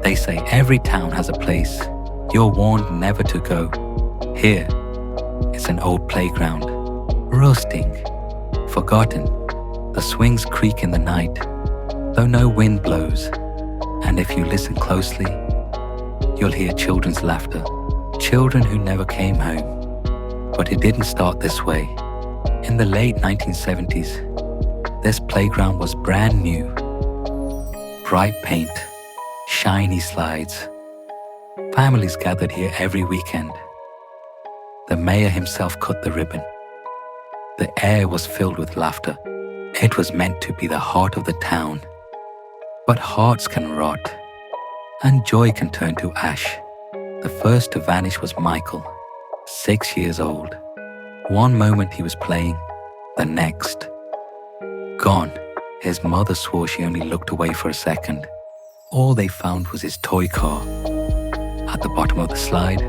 They say every town has a place you're warned never to go. Here, it's an old playground, rusting, forgotten. The swings creak in the night, though no wind blows. And if you listen closely, you'll hear children's laughter. Children who never came home. But it didn't start this way. In the late 1970s, this playground was brand new. Bright paint, shiny slides. Families gathered here every weekend. The mayor himself cut the ribbon. The air was filled with laughter. It was meant to be the heart of the town. But hearts can rot, and joy can turn to ash. The first to vanish was Michael, 6 years old. One moment he was playing, the next, gone. His mother swore she only looked away for a second. All they found was his toy car. At the bottom of the slide,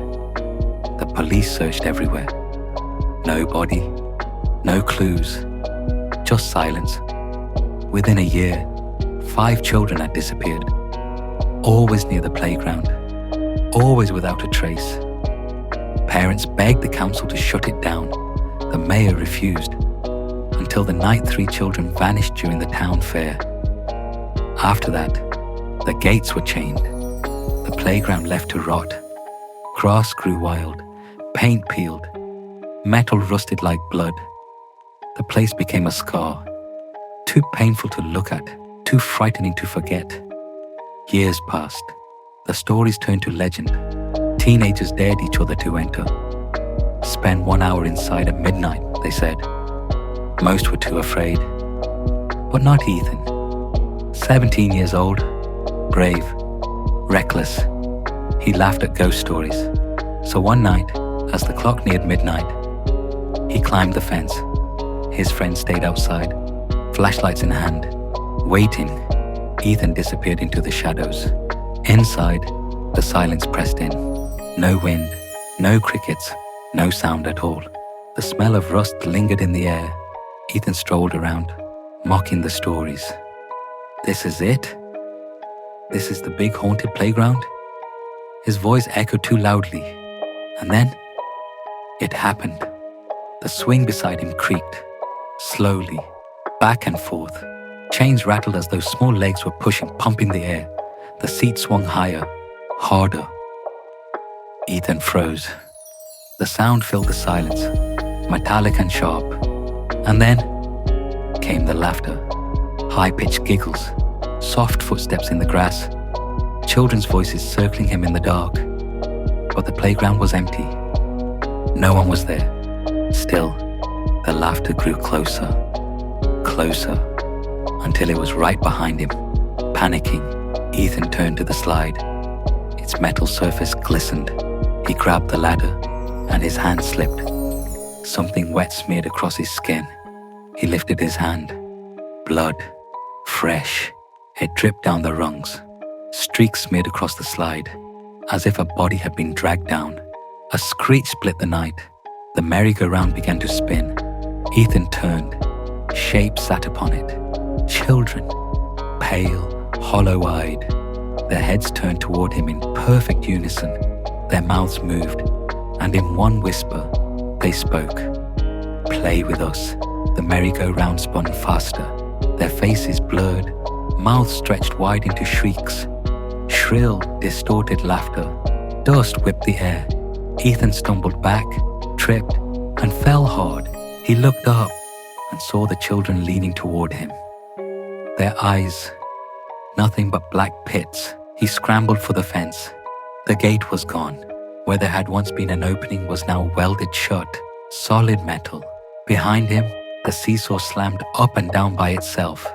the police searched everywhere. No body, no clues, just silence. Within a year, 5 children had disappeared. Always near the playground, always without a trace. Parents begged the council to shut it down. The mayor refused, until the night 3 children vanished during the town fair. After that, the gates were chained. The playground left to rot. Grass grew wild, paint peeled, metal rusted like blood. The place became a scar, too painful to look at, too frightening to forget. Years passed. The stories turned to legend. Teenagers dared each other to enter. Spend 1 hour inside at midnight, they said. Most were too afraid. But not Ethan. 17 years old, brave, reckless. He laughed at ghost stories. So one night, as the clock neared midnight, he climbed the fence. His friends stayed outside, flashlights in hand, waiting. Ethan disappeared into the shadows. Inside, the silence pressed in. No wind, no crickets, no sound at all. The smell of rust lingered in the air. Ethan strolled around, mocking the stories. This is it? This is the big haunted playground? His voice echoed too loudly. And then, it happened. The swing beside him creaked, slowly, back and forth. Chains rattled as though small legs were pushing, pumping the air. The seat swung higher, harder. Ethan froze. The sound filled the silence, metallic and sharp. And then came the laughter. High-pitched giggles, soft footsteps in the grass, children's voices circling him in the dark. But the playground was empty. No one was there. Still, the laughter grew closer, closer, until it was right behind him. Panicking, Ethan turned to the slide. Its metal surface glistened. He grabbed the ladder, and his hand slipped. Something wet smeared across his skin. He lifted his hand. Blood, fresh. It dripped down the rungs. Streaks smeared across the slide, as if a body had been dragged down. A screech split the night. The merry-go-round began to spin. Ethan turned. Shapes sat upon it. Children, pale, hollow-eyed. Their heads turned toward him in perfect unison. Their mouths moved, and in one whisper, they spoke. Play with us. The merry-go-round spun faster. Their faces blurred, mouths stretched wide into shrieks. Shrill, distorted laughter. Dust whipped the air. Ethan stumbled back, tripped, and fell hard. He looked up and saw the children leaning toward him. Their eyes, nothing but black pits. He scrambled for the fence. The gate was gone. Where there had once been an opening was now welded shut, solid metal. Behind him, the seesaw slammed up and down by itself.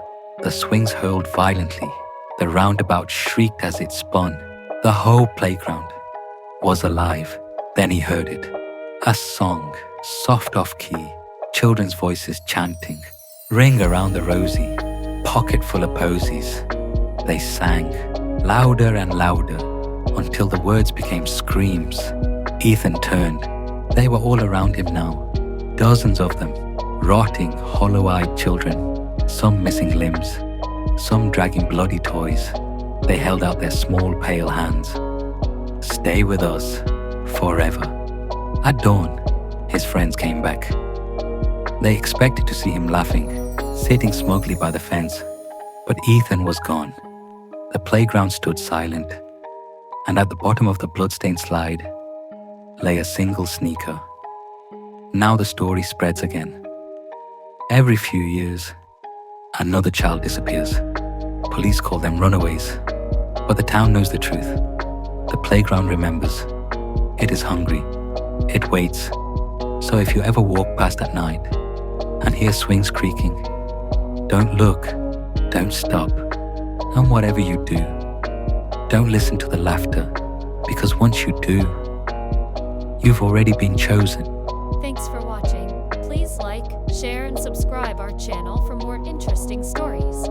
The swings hurled violently. The roundabout shrieked as it spun. The whole playground was alive. Then he heard it. A song, soft off-key, children's voices chanting. Ring around the rosy, pocket full of posies. They sang, louder and louder, until the words became screams. Ethan turned. They were all around him now. Dozens of them, rotting, hollow-eyed children, some missing limbs, some dragging bloody toys. They held out their small, pale hands. Stay with us forever. At dawn, his friends came back. They expected to see him laughing, sitting smugly by the fence, but Ethan was gone. The playground stood silent, and at the bottom of the bloodstained slide lay a single sneaker. Now the story spreads again. Every few years, another child disappears. Police call them runaways, but the town knows the truth. The playground remembers. It is hungry. It waits. So if you ever walk past at night and hear swings creaking, don't look, don't stop, and whatever you do, don't listen to the laughter, because once you do, you've already been chosen. Thanks for watching. Please like, share, and subscribe our channel for more interesting stories.